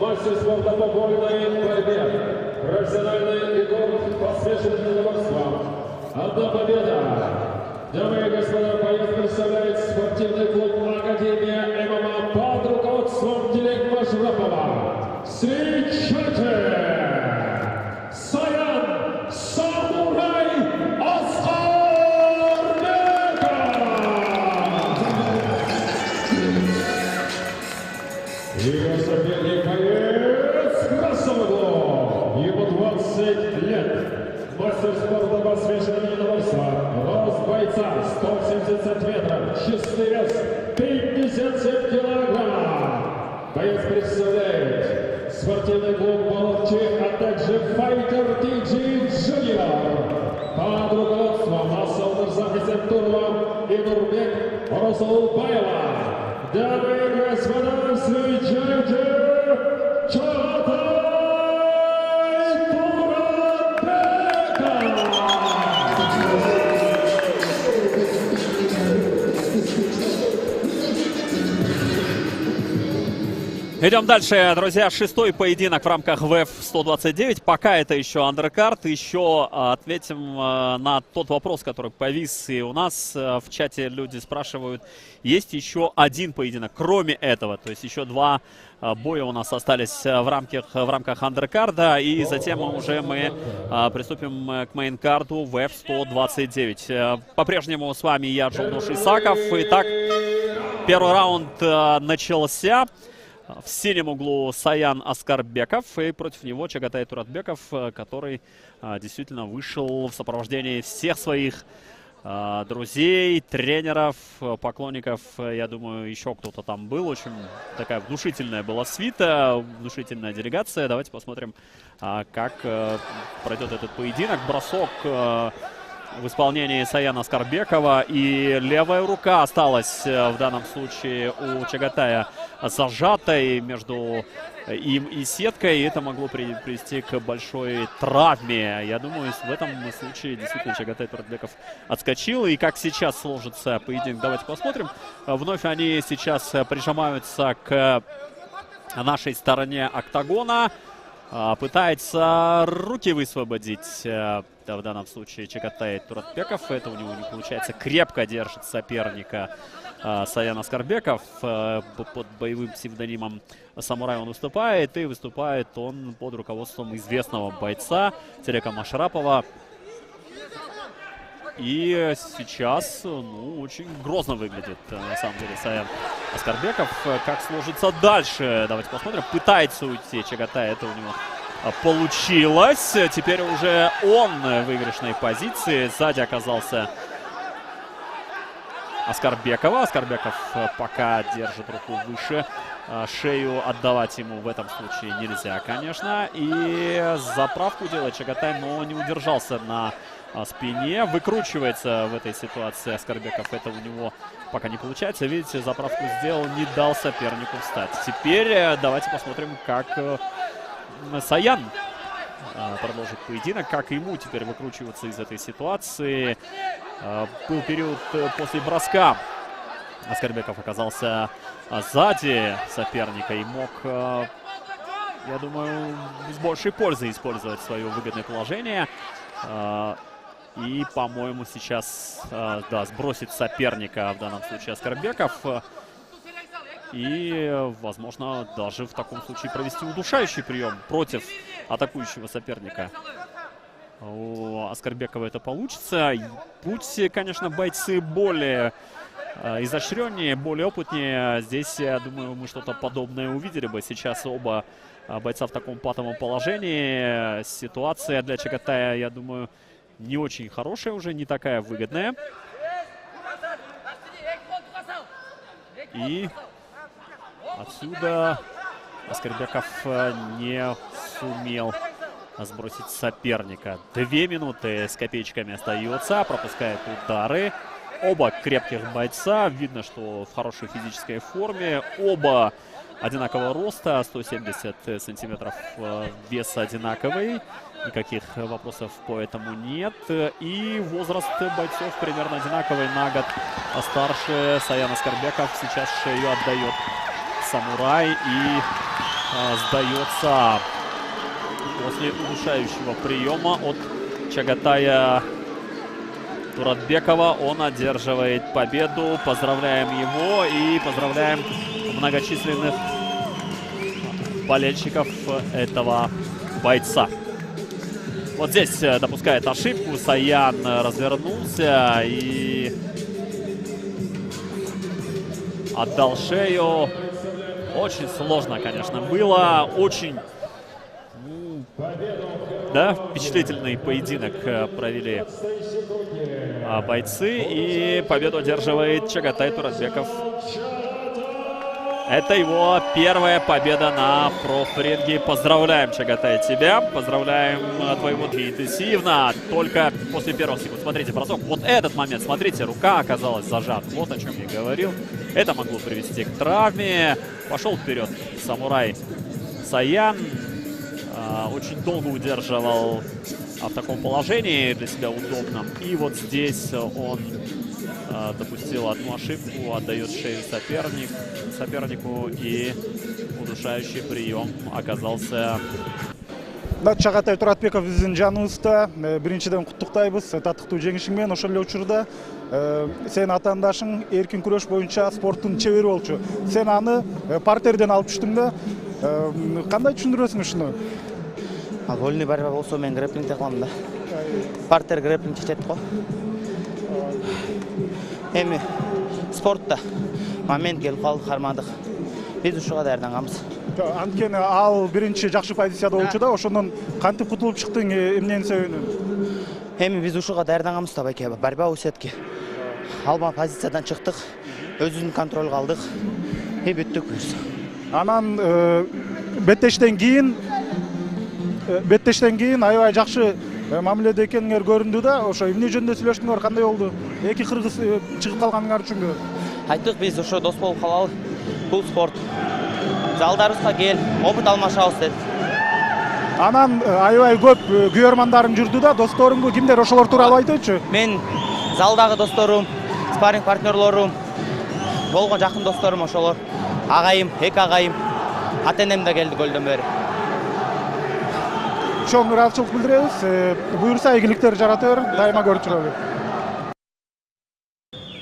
мастер спорта по вольной борьбе, профессиональный рекорд по смешанным единоборствам. Одна победа. Дамы и господа, боец представляет спортивный клуб Академия ММА под руководством Дилек Машрапова. Встречайте! Саян Самурай Аскарбеков! Его соперник боец красного угла. Ему 20 лет. Мастер спорта по смешанным единоборствам. Рост бойца 170 сантиметров. Чистый вес 57 килограмм. Боец представляет спортивный клуб Баловчи, а также Файтер TG Junior. Под руководством Асал Мирзахисем Турова и Нурбек Расулбаева. Дамы и господа, встречайте Чагатай Идем дальше, друзья. Шестой поединок в рамках ВЭФ 129. Пока это еще андеркарт. Еще ответим на тот вопрос, который повис и у нас в чате. Люди спрашивают, есть еще один поединок, кроме этого. То есть еще два боя у нас остались в рамках андеркарда. И затем мы приступим к мейнкарту ВЭФ 129. По-прежнему с вами я, Джолдуш Исаков. Итак, первый раунд начался. В синем углу Саян Аскарбеков, и против него Чагатай Туратбеков, который действительно вышел в сопровождении всех своих друзей, тренеров, поклонников. Я думаю, еще кто-то там был. Очень такая внушительная была свита, внушительная делегация. Давайте посмотрим, как пройдет этот поединок. Бросок в исполнении Саяна Аскарбекова, и левая рука осталась в данном случае у Чагатая зажатой между им и сеткой, и это могло привести к большой травме. Я думаю, в этом случае действительно Чагатай Туратбеков отскочил, и как сейчас сложится поединок, давайте посмотрим. Вновь они сейчас прижимаются к нашей стороне октагона. Пытается руки высвободить в данном случае Чагатай Туратбеков. Это у него не получается. Крепко держит соперника Саян Аскарбеков. Под боевым псевдонимом Самурай он выступает. И выступает он под руководством известного бойца Дилека Машрапова. И сейчас, очень грозно выглядит, на самом деле, Саян Аскарбеков. Как сложится дальше, давайте посмотрим. Пытается уйти Чагатай, это у него получилось. Теперь уже он в выигрышной позиции. Сзади оказался Аскарбекова. Аскарбеков пока держит руку выше. Шею отдавать ему в этом случае нельзя, конечно. И заправку делает Чагатай, но не удержался на спине. Выкручивается в этой ситуации Аскарбеков. Это у него пока не получается. Видите, заправку сделал, не дал сопернику встать. Теперь давайте посмотрим, как Саян продолжит поединок, как ему теперь выкручиваться из этой ситуации. Был период после броска. Аскарбеков оказался сзади соперника и мог, я думаю, с большей пользой использовать свое выгодное положение. И, по-моему, сейчас, да, сбросит соперника, в данном случае Аскарбеков. И, возможно, даже в таком случае провести удушающий прием против атакующего соперника. У Аскарбекова это получится. Путь, конечно, бойцы более изощреннее, более опытнее. Здесь, я думаю, мы что-то подобное увидели бы. Сейчас оба бойца в таком патовом положении. Ситуация для Чагатая, я думаю, не очень хорошая уже, не такая выгодная. И отсюда Аскарбеков не сумел сбросить соперника. 2 минуты с копеечками остается, пропускает удары. Оба крепких бойца, видно, что в хорошей физической форме. Оба одинакового роста, 170 сантиметров, вес одинаковый. Никаких вопросов по этому нет. И возраст бойцов примерно одинаковый, на год старше. Саян Аскарбеков сейчас шею отдает Самурай. И сдается после удушающего приема от Чагатая Туратбекова. Он одерживает победу. Поздравляем его и поздравляем многочисленных болельщиков этого бойца. Вот здесь допускает ошибку. Саян развернулся и отдал шею. Очень сложно, конечно, было. Очень впечатлительный поединок провели бойцы. И победу одерживает Чагатай Туратбеков. Это его первая победа на профринге. Поздравляем, Чагатай, тебя. Поздравляем твоего интенсивно. Только после первых секунд. Смотрите, бросок. Вот этот момент. Смотрите, рука оказалась зажата. Вот о чем я говорил. Это могло привести к травме. Пошел вперед самурай Саян. Очень долго удерживал в таком положении для себя удобном. И вот здесь он допустил одну ошибку, отдает шею сопернику, и удушающий прием оказался. Чагатай Туратбеков биздин жаныбызда. Биринчиден куттуктайбыз татыктуу жеңишиң менен. Ошол эле учурда сен атаандашың эркин күрөш боюнча спорттун чебери болчу. Сен аны партерден алып түштүң да. Кандай түшүндүрөсүң ушуну? Вольный борьба болсо мен грэпплингде кылам да. Партер грэпплинг чечет го. Эми спортта момент келип калды, кармадык. Биз ушуга даярданганбыз. Анткени ал биринчи жакшы позицияда болчу да, ошондон кантип кутулуп чыктың эмненин себебинен? Эми биз ушуга даярданганбыз да, байке. Борьба у сетки. Алма позициядан чыктык, өзүбүздүн контролго алдык и бүттүк. Анан беттештен кийин аябай жакшы мамиледе экениңер көрүндү да. Ошо эмне жөнүндө сүйлөштүңөр, кандай болду? Эки кыргыз чыгып калганыңар үчүнбү? Айттык, биз ошо дос болуп калалы. Бул спорт. Залдарыбызга кел, опыт алмашабыз дедик. Анан аябай көп күйөрмандарың жүрдү да, досторуңбу, кимдер, ошолор тууралуу айтычы? Мен залдагы досторум, спарринг партнерлорум, болгон жакын досторум ошолор. Агайым, эки агайым, ата-энем да келди көлдөн бери. Чоң ыраазычылык билдиребиз. Буюрса ийгиликтер жарата бер, дайыма көрүп жүрөлү.